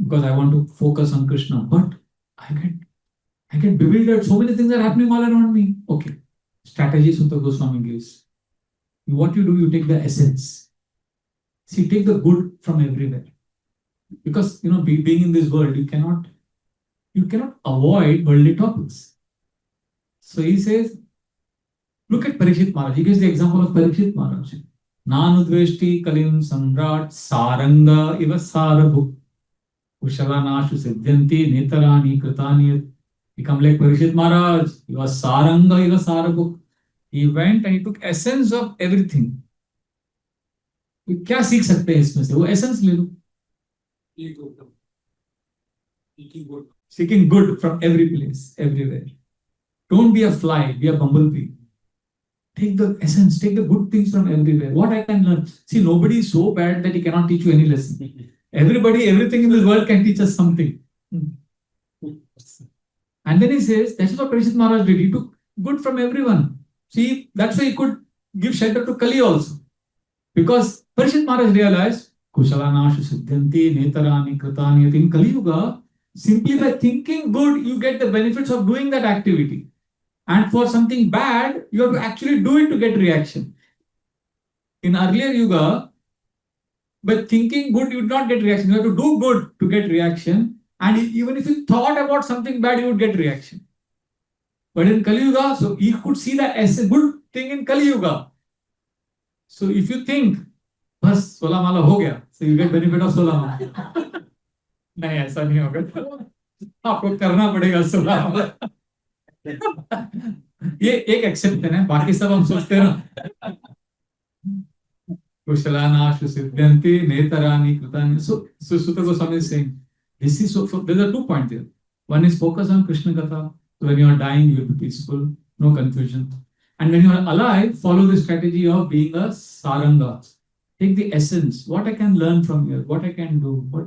because I want to focus on Krishna, but I get bewildered, so many things are happening all around me. Okay, strategy Sutta Goswami gives. What you do, you take the essence. See, take the good from everywhere. Because, being in this world, you cannot avoid worldly topics. So he says, look at Parikshit Maharaj. He gives the example of Parikshit Maharaj. Nanudveshti kalim samrat saranga iva sarabhu. Kushalanashu siddhanti netarani kritani. Become like Parikshit Maharaj. He was saranga iva sarabhu. He went and he took essence of everything. क्या सीख सकते हैं इसमें से? वो essence ले लो. Seeking good from every place, everywhere. Don't be a fly, be a bumblebee. Take the essence, take the good things from everywhere. What I can learn. See, nobody is so bad that he cannot teach you any lesson. Everybody, everything in this world can teach us something. And then he says, that's what Parikshit Maharaj did. He took good from everyone. See, that's why he could give shelter to Kali also. Because Parikshit Maharaj realized, Kushalanashu siddhanti netarani kritani. In Kali Yuga, simply by thinking good, you get the benefits of doing that activity. And for something bad, you have to actually do it to get reaction. In earlier Yuga, by thinking good, you would not get reaction. You have to do good to get reaction. And even if you thought about something bad, you would get reaction. But in Kali Yuga, so you could see the good thing in Kali Yuga. So if you think, bas 16 mala ho gaya, so you get benefit of 16 mala. नहीं ऐसा नहीं होगा. आपको करना पड़ेगा 16 mala. ये एक exception है, बाकी सब हम सोचते हैं ना. Kushalana Siddhanti Netarani Kritani. So Sutta Goswami is saying, this is so there are 2 points here. One is focus on Krishna Katha. So when you are dying, you will be peaceful, no confusion. And when you are alive, follow the strategy of being a saranga. take the essence, what I can learn from here, what I can do, what,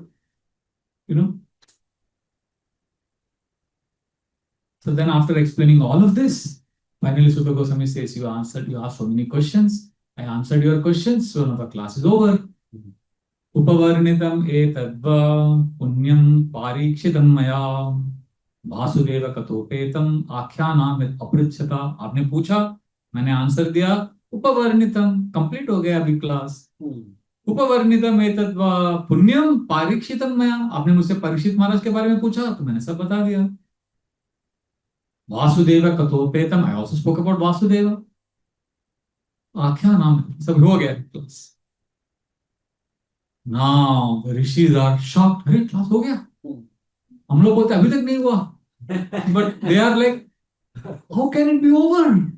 you know. So then after explaining all of this, finally Sukha Goswami says, you asked so many questions. I answered your questions, so now the class is over. Upavarnitam etadva punyam parikshitam maya Vasudev कथोपेतम आख्यानाम अपृच्छता. आपने पूछा, मैंने answer दिया. उपवर्णितम, complete हो गया अभी class. उपवर्णितम एतद्वा Punyam पारीक्षितम मया, आपने मुझसे परीक्षित महाराज के बारे में पूछा तो मैंने सब बता दिया. वासुदेव कथोपेतम, I also spoke about Vasudeva. आख्यानाम, सब हो गया class. Now the rishis are shocked. अरे क्लास हो गया, हम लोग बोलते अभी तक नहीं हुआ. But they are like, how can it be over?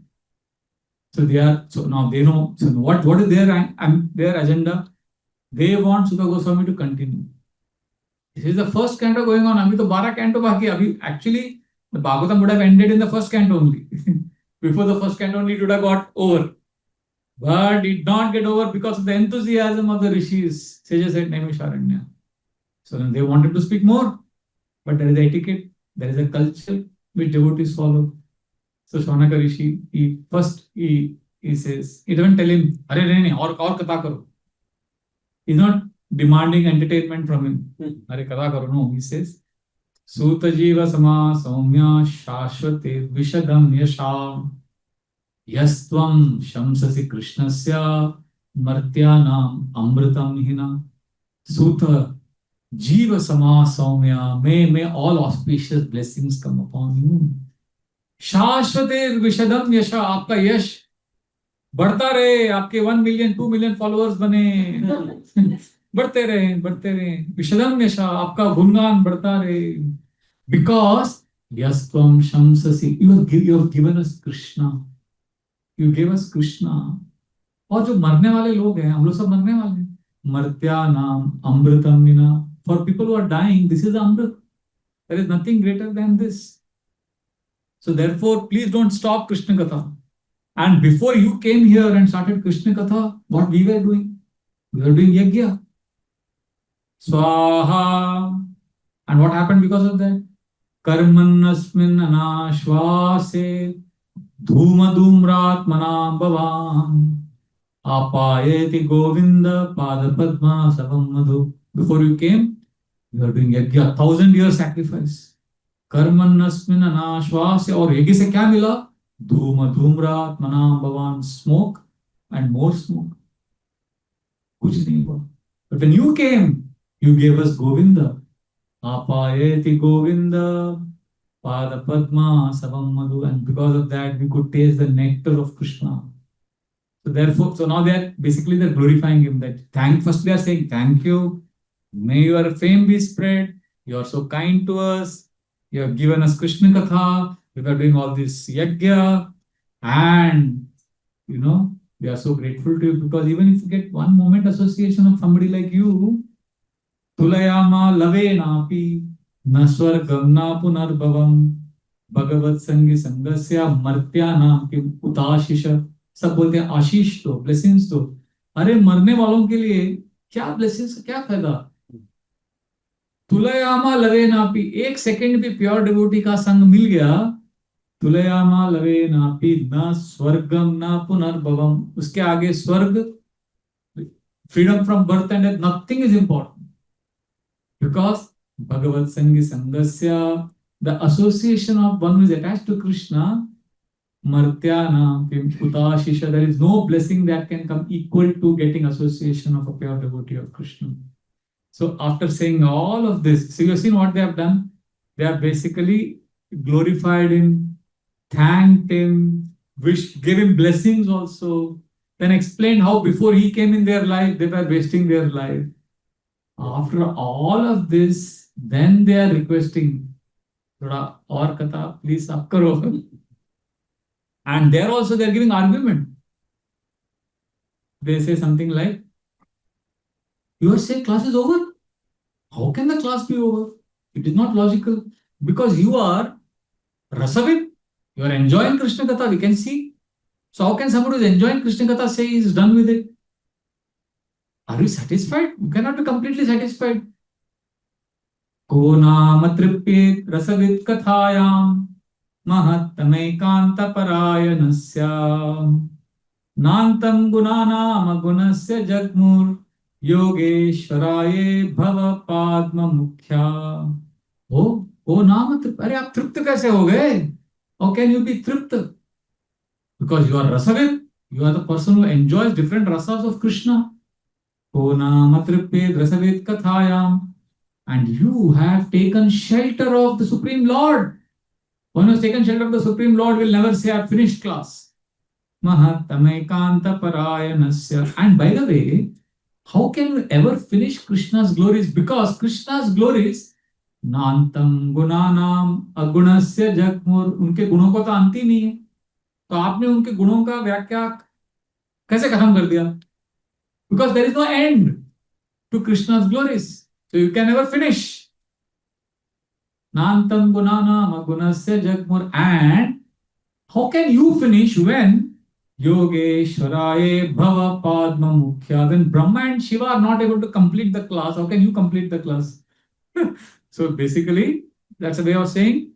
So now they know. So what is their agenda? They want Sukha Goswami to continue. This is the first canto going on. अभी तो 12 canto बाकी. अभी actually the Bhagavatam would have ended in the first canto only. Before the first canto only, it would have got over. But it did not get over because of the enthusiasm of the rishis. Sages said Naimisharanya. So then they wanted to speak more. But there is etiquette, there is a culture which devotees follow. So Shaunaka Rishi, he says, he doesn't tell him, "Arey nahi, aur katha karo." He's not demanding entertainment from him. "Arey katha karo." No, he says, "Suta jiva sama saumya shashvate vishadam yasham yastvam shamsasi krishnasya martyanam amritam hina." Suta Jiva Sama Saumya, may all auspicious blessings come upon you. Shashvate Vishadam Yasha, आपका यश बढ़ता रहे, आपके 1 million 2 million followers बने, बढ़ते रहे. Vishadam Yasha, आपका गुणगान बढ़ता रहे. Because Yastvam Shamsasi, you have given us Krishna. You gave us Krishna. और जो मरने वाले लोग हैं, हम लोग सब मरने वाले हैं. Martyanam Amritam Vina. For people who are dying, this is Amrit. There is nothing greater than this. So therefore, please don't stop Krishna Katha. And before you came here and started Krishna Katha, what we were doing? We were doing Yajna. Swaha. And what happened because of that? Karmanasmin anashvase dhumadumratmanam bhavam apayeti govinda padapadma savam madhu. Before you came, you are doing yajna, 1000-year sacrifice. Karmanasmin anashvasya, और यज्ञ से क्या मिला? धूमरात मनाम भवान, smoke and more smoke. कुछ नहीं हुआ. But when you came, you gave us Govinda. Apayeti Govinda pada padma savam madhu, and because of that we could taste the nectar of Krishna. So therefore, so now they're glorifying him. First they are saying thank you. May your fame be spread. You are so kind to us. You have given us Krishna Katha. We are doing all this yajna. And, we are so grateful to you, because even if you get one moment association of somebody like you, Tulayama lave napi naswargam na punarbhavam bhagavat sangi sangasya martyana kim utashisha. सब बोलते हैं आशीष तो, blessings तो. अरे मरने वालों के लिए क्या ब्लेसिंग्स, क्या फायदा? तुलयामा लवे नापी, एक सेकंड भी प्योर डिवोटी का संग मिल गया, तुलयामा लवे नापी न स्वर्गम न पुनर्भवम, उसके आगे स्वर्ग, freedom from birth and death, nothing is important. Because भगवत संगी संगस्या, the association of one who is attached to Krishna, Martyana, Utashisha, there is no blessing that can come equal to getting association of a pure devotee of Krishna. So after saying all of this, so you have seen what they have done. They have basically glorified him, thanked him, gave him blessings also, then explained how before he came in their life, they were wasting their life. After all of this, then they are requesting, thoda aur katha, please ab karo. And there also they are giving argument. They say something like, you are saying class is over? How can the class be over? It is not logical. Because you are Rasavid, you are enjoying Krishna Katha, we can see. So how can somebody who is enjoying Krishna Katha say he is done with it? Are you satisfied? You cannot be completely satisfied. Ko nama tripit rasavid kathayam mahattamekanta parayanasya nantam gunanam gunasya jagmur योगेश्वराय भव पाद्म मुख्या ओ नाम तृप्त अरे आप तृप्त कैसे हो गए हाउ कैन यू बी तृप्त because you are rasavid you are the person who enjoys different rasas of Krishna o nama tripet rasavid kathayam and you have taken shelter of the Supreme Lord. One who has taken shelter of the Supreme Lord will never say, I've finished class. Mahattamekanta parayanasya. And by the way, how can you ever finish Krishna's glories? Because Krishna's glories, Nantam Gunanam Agunasya Jagmur, उनके गुणों को तो अंत ही नहीं है. तो आपने उनके गुणों का व्याख्या कैसे खत्म कर दिया? Because there is no end to Krishna's glories. So you can never finish. Nantam Gunanam Agunasya Jagmur. And how can you finish when Yogeshwaraye Bhava Padma Mukhya? When Brahma and Shiva are not able to complete the class, how can you complete the class? So basically, that's a way of saying,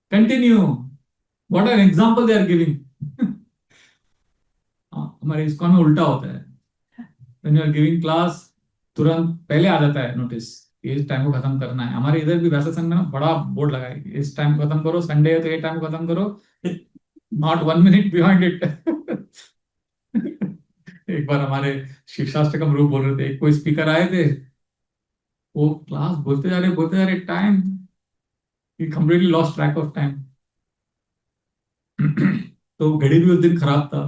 continue. What an example they are giving. हमारे इसको में उल्टा होता है. When you are giving class, तुरंत पहले आ जाता है नोटिस इस टाइम को खत्म करना है. हमारे इधर भी वैसा संघ में ना बड़ा बोर्ड लगा है, इस टाइम को खत्म करो, संडे है तो ये टाइम को खत्म करो, नॉट 1 minute behind it. एक बार हमारे शिक्षाशास्त्र का ग्रुप बोल रहे थे, एक कोई स्पीकर आए थे, वो क्लास बोलते जा रहे time, he completely lost track of time. तो घड़ी भी उस दिन खराब था.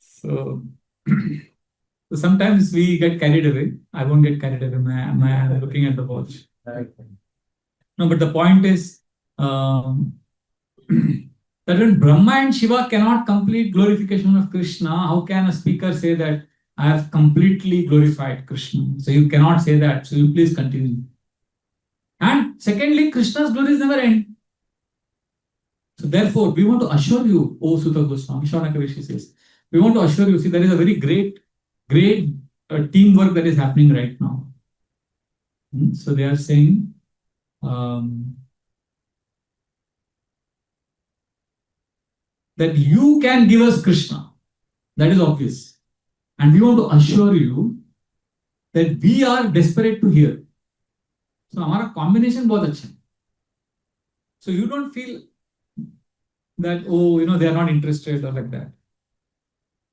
So sometimes we get carried away. I won't get carried away. I'm looking at the watch. No, but the point is that when Brahma and Shiva cannot complete glorification of Krishna, how can a speaker say that I have completely glorified Krishna? So you cannot say that. So you please continue. And secondly, Krishna's glories never end. So therefore, we want to assure you, O Sutta Goswami, Shaunaka Rishi says, we want to assure you, see, there is a very great teamwork that is happening right now. So they are saying, that you can give us Krishna. That is obvious. And we want to assure you that we are desperate to hear. So our combination बहुत अच्छा है. So you don't feel that, oh, they are not interested or like that.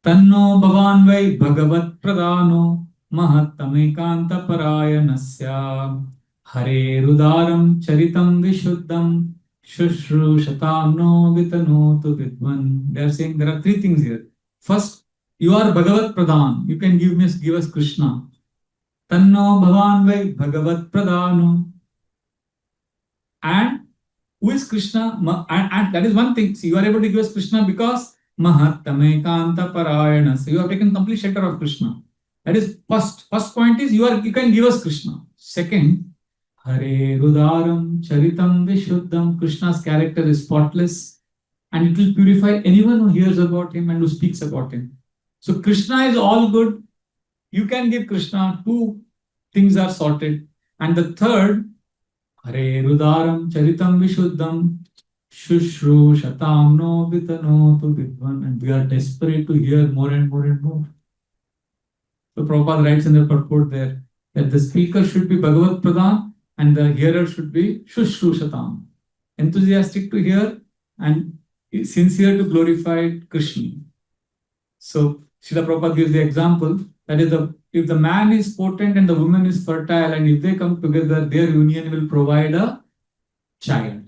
Tanno bhavan vai bhagavat pradano mahattamekanta parayanasya hare rudaram charitam vishuddham shushrushatam no vitanotu vidvan. They are saying there are 3 things here. First, you are Bhagavat Pradhan. You can give us Krishna. Tanno bhavan vai bhagavat pradano. And who is Krishna? And that is one thing. See, you are able to give us Krishna because Mahattamekanta Parayana. So you have taken complete shelter of Krishna. That is first. First point is you can give us Krishna. Second, Hare Rudaram Charitam Vishuddham. Krishna's character is spotless and it will purify anyone who hears about him and who speaks about him. So Krishna is all good. You can give Krishna. 2 things are sorted. And the third, Hare Rudaram Charitam Vishuddham Shushrushatam no Vitanotu Vidvan. And we are desperate to hear more and more and more. So Prabhupada writes in the purport there that the speaker should be Bhagavat Pradhan and the hearer should be Shushrushatam. Enthusiastic to hear and sincere to glorify Krishna. So Srila Prabhupada gives the example that if the man is potent and the woman is fertile, and if they come together, their union will provide a child.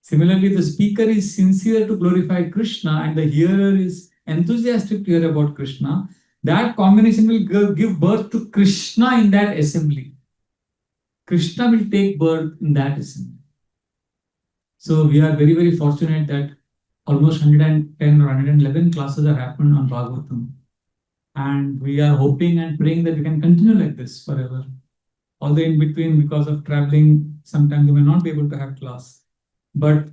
Similarly, the speaker is sincere to glorify Krishna and the hearer is enthusiastic to hear about Krishna. That combination will give birth to Krishna in that assembly. Krishna will take birth in that assembly. So we are very, very fortunate that almost 110 or 111 classes have happened on Bhagavatam. And we are hoping and praying that we can continue like this forever. Although in between, because of traveling, sometimes we may not be able to have class. But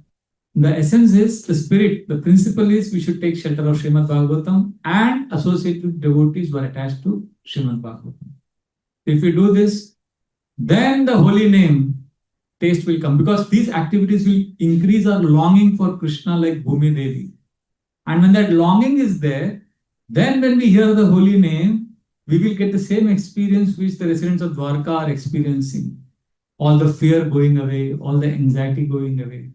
The essence is the spirit. The principle is we should take shelter of Srimad Bhagavatam and associate with devotees who are attached to Srimad Bhagavatam. If we do this, then the holy name taste will come, because these activities will increase our longing for Krishna like Bhumi Devi. And when that longing is there, then when we hear the holy name, we will get the same experience which the residents of Dwarka are experiencing. All the fear going away, all the anxiety going away,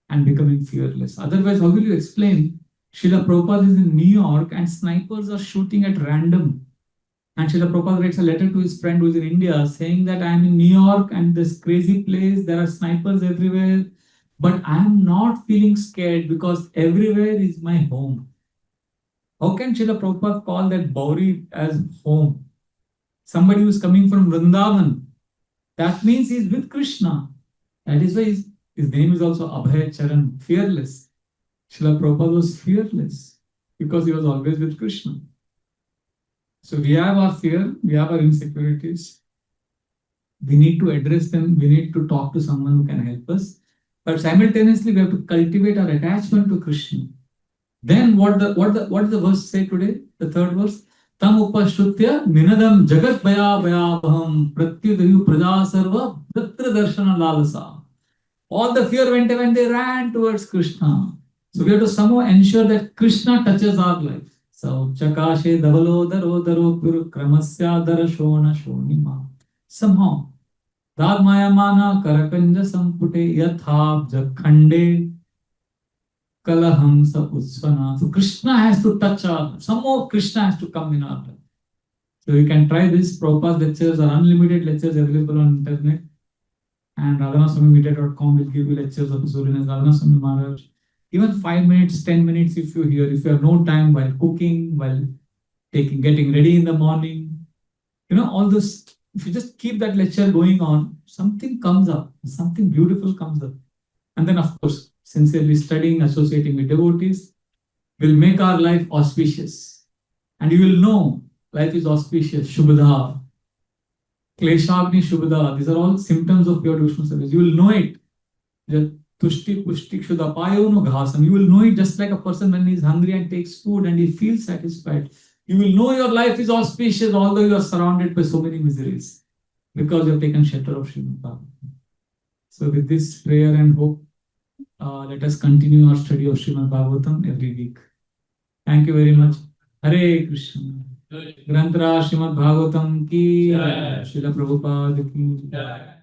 and becoming fearless. Otherwise, how will you explain? Srila Prabhupada is in New York and snipers are shooting at random. And Srila Prabhupada writes a letter to his friend who is in India saying that I am in New York and this crazy place, there are snipers everywhere, but I am not feeling scared because everywhere is my home. How can Srila Prabhupada call that Bauri as home? Somebody who is coming from Vrindavan, that means he is with Krishna. That is why his name is also Abhay Charan, fearless. Srila Prabhupada was fearless because he was always with Krishna. So we have our fear, we have our insecurities. We need to address them. We need to talk to someone who can help us. But simultaneously, we have to cultivate our attachment to Krishna. Then what does the verse say today? The third verse. Tam upashrutya ninadam jagat bhaya bhayabham pratyudayu praja sarva bratra darshana lalasa. All the fear went away and they ran towards Krishna. So we have to somehow ensure that Krishna touches our life. So chakashe davalo daro daro pur kramasya darashona shonima. Somehow. Dagmayamana karakanja sampute yathab jakhande kalaham sa utsvana. So Krishna has to touch our life. Somehow Krishna has to come in our life. So you can try this. Prabhupada's lectures are unlimited lectures available on internet. And radhanaswamimedia.com will give you lectures of His Holiness Radhanaswami Maharaj. Even 5 minutes, 10 minutes if you hear, if you have no time while cooking, while getting ready in the morning, all this, if you just keep that lecture going on, something comes up, something beautiful comes up. And then of course, sincerely studying, associating with devotees will make our life auspicious. And you will know life is auspicious, Shubhadha, Kleshagni Shubhadha, these are all symptoms of pure devotional service. You will know it. Tushti Pushti Kshudapayo no ghasam. You will know it just like a person when he is hungry and takes food and he feels satisfied. You will know your life is auspicious although you are surrounded by so many miseries because you have taken shelter of Srimad Bhagavatam. So with this prayer and hope, let us continue our study of Srimad Bhagavatam every week. Thank you very much. Hare Krishna. Granthra Srimad Bhagavatam ki, Srila Prabhupada ki.